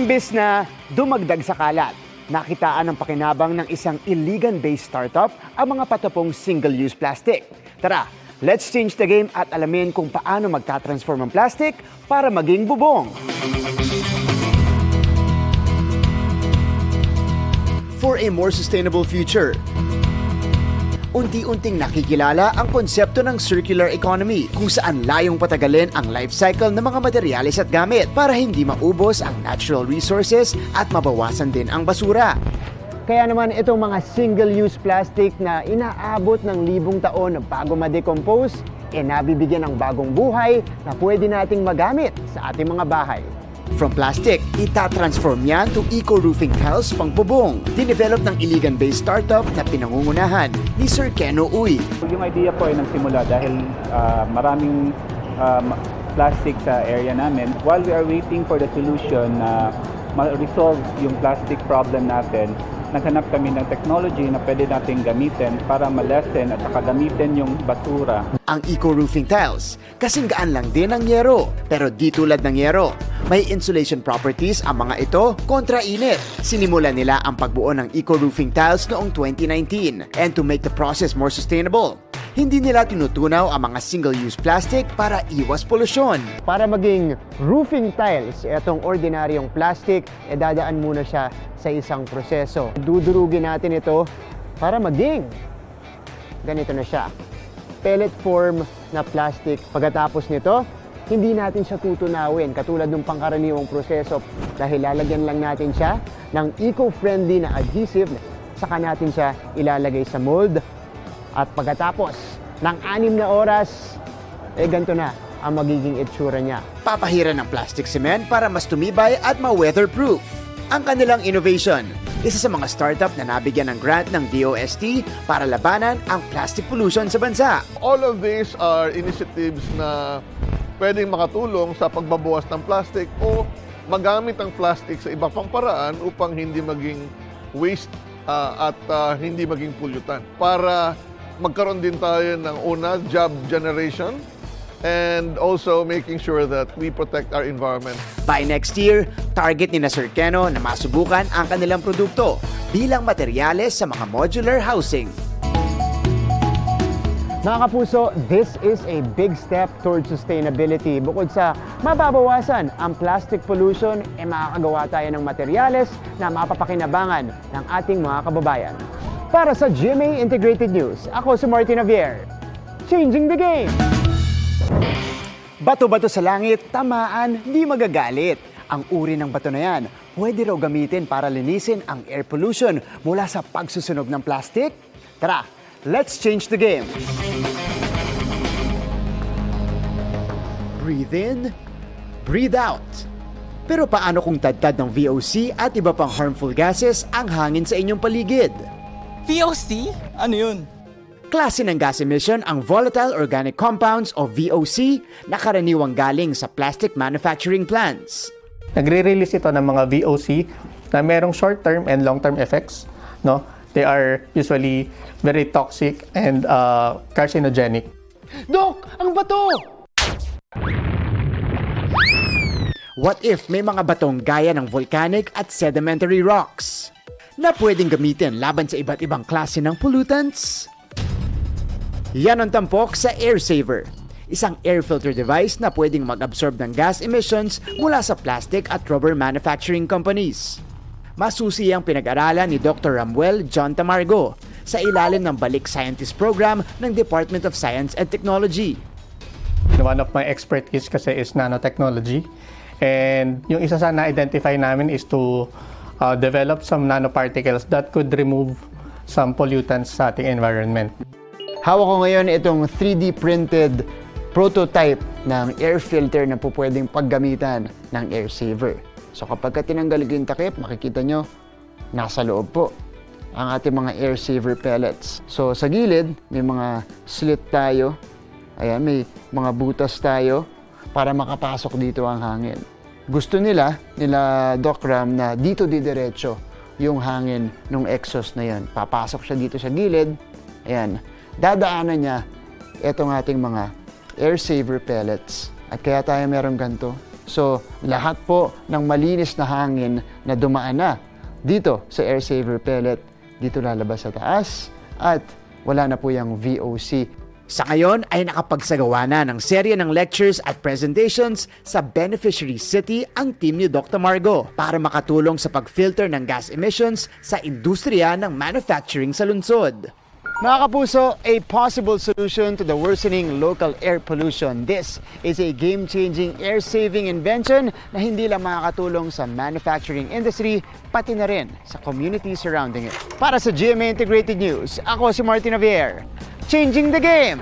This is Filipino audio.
Imbis na dumagdag sa kalat, nakitaan ng pakinabang ng isang Iligan-based startup ang mga patapong single-use plastic. Tara, let's change the game at alamin kung paano magtatransform ang plastic para maging bubong. For a more sustainable future, unti-unting nakikilala ang konsepto ng circular economy kung saan layong patagalin ang life cycle ng mga materyales at gamit para hindi maubos ang natural resources at mabawasan din ang basura. Kaya naman itong mga single-use plastic na inaabot ng libong taon bago ma-decompose, nabibigyan ng bagong buhay na pwede nating magamit sa ating mga bahay. From plastic, itatransform yan to eco-roofing tiles pang bubong. Dinevelop ng Iligan-based startup na pinangungunahan ni Sir Keno Uy. Yung idea po ay nagsimula dahil maraming plastic sa area namin. While we are waiting for the solution na ma-resolve yung plastic problem natin, naghanap kami ng technology na pwede natin gamitin para ma-lessen at saka gamitin yung basura. Ang eco-roofing tiles, kasing gaan lang din ng yero. Pero di tulad ng yero, may insulation properties ang mga ito kontra init. Sinimulan nila ang pagbuo ng eco-roofing tiles noong 2019. And to make the process more sustainable, hindi nila tinutunaw ang mga single-use plastic para iwas polusyon. Para maging roofing tiles, itong ordinaryong plastic, dadaan muna siya sa isang proseso. Dudurugin natin ito para maging ganito na siya. Pellet form na plastic. Pagkatapos nito, hindi natin siya tutunawin katulad ng pangkaraniwang proseso dahil lalagyan lang natin siya ng eco-friendly na adhesive. Saka natin siya ilalagay sa mold. At pagkatapos ng 6 na oras, ganito na ang magiging itsura niya. Papahiran ng plastic cement para mas tumibay at ma-weatherproof. Ang kanilang innovation, isa sa mga startup na nabigyan ng grant ng DOST para labanan ang plastic pollution sa bansa. All of these are initiatives na pwedeng makatulong sa pagbabawas ng plastic o magamit ang plastic sa iba pang paraan upang hindi maging waste at hindi maging pollutant. Para magkaroon din tayo ng una, job generation, and also making sure that we protect our environment. By next year, target ni Sir Keno na masubukan ang kanilang produkto bilang materyales sa mga modular housing. Mga kapuso, this is a big step towards sustainability. Bukod sa mababawasan ang plastic pollution, makakagawa tayo ng materyales na mapapakinabangan ng ating mga kababayan. Para sa GMA Integrated News, ako si Martin Javier. Changing the game! Bato-bato sa langit, tamaan, di magagalit. Ang uri ng bato na yan, pwede raw gamitin para linisin ang air pollution mula sa pagsusunog ng plastic. Tara, let's change the game! Breathe in, breathe out. Pero paano kung tadtad ng VOC at iba pang harmful gases ang hangin sa inyong paligid? VOC? Ano yun? Klase ng gas emission ang volatile organic compounds o VOC na karaniwang galing sa plastic manufacturing plants. Nagre-release ito ng mga VOC na merong short-term and long-term effects. No? They are usually very toxic and carcinogenic. Dok, ang bato! What if may mga batong gaya ng volcanic at sedimentary rocks na pwedeng gamitin laban sa iba't ibang klase ng pollutants? Yan ang tampok sa AirSaver, isang air filter device na pwedeng mag-absorb ng gas emissions mula sa plastic at rubber manufacturing companies. Masusi ang pinag-aralan ni Dr. Ramuel John Tamargo sa ilalim ng Balik Scientist Program ng Department of Science and Technology. One of my expertise kasi is nanotechnology. And yung isa sa na-identify namin is to develop some nanoparticles that could remove some pollutants sa ating environment. Hawak ko ngayon itong 3D printed prototype ng air filter na po pwedeng paggamitan ng AirSaver. So kapag tinanggal yung takip, makikita nyo, nasa loob po ang ating mga AirSaver pellets. So sa gilid, may mga slit tayo. Ayan, may mga butas tayo para makapasok dito ang hangin. Gusto nila Doc Ram, na dito didiretso yung hangin ng exhaust na yan. Papasok siya dito sa gilid. Ayan. Dadaanan niya itong ating mga AirSaver pellets. At kaya tayo meron ganito, So, lahat po ng malinis na hangin na dumaan na dito sa air saver pellet, dito lalabas sa taas at wala na po yung VOC. Sa ngayon ay nakapagsagawa na ng serye ng lectures at presentations sa beneficiary city ang team ni Dr. Margo para makatulong sa pag-filter ng gas emissions sa industriya ng manufacturing sa lungsod. Mga kapuso, a possible solution to the worsening local air pollution. This is a game-changing air-saving invention na hindi lang makakatulong sa manufacturing industry, pati na rin sa community surrounding it. Para sa GMA Integrated News, ako si Martin Javier. Changing the game!